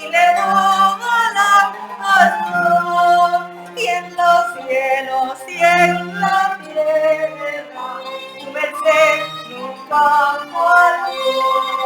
Y le daba la razón, y en los cielos y en la tierra, tu merced nunca faltó.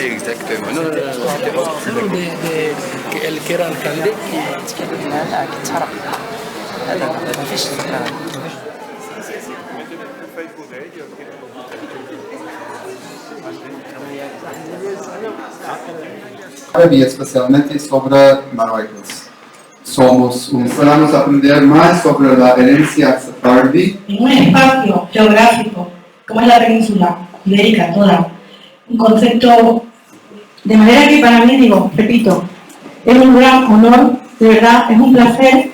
Exactement. Non, اللي كيران كان لك لا كيتحرق هذا ما فيش سكر. Y especialmente sobre Marruecos. Esperamos aprender más sobre la herencia sefardí. En un espacio geográfico como es la península ibérica toda, un concepto, de manera que para mí, repito, es un gran honor, de verdad, es un placer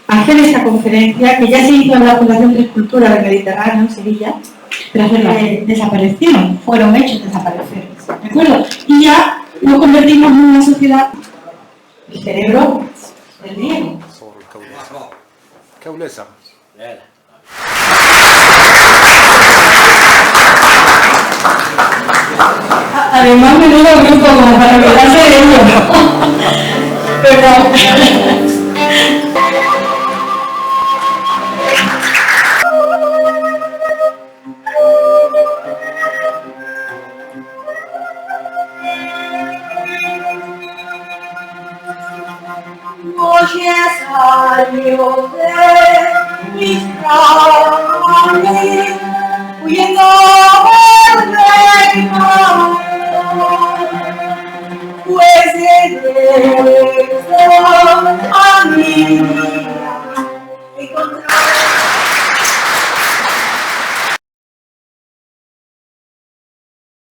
hacer esta conferencia que ya se hizo en la Fundación de Escultura del Mediterráneo en Sevilla, pero desaparecieron, fueron hechos desaparecer, ¿de acuerdo? Y ya nos convertimos en una sociedad, el cerebro del griego. كولاسة. Además, menudo grupo como para olvidarse de ello. Perdón. Oye, salió de mis brazos, huyendo del reino, pues de regreso a mí.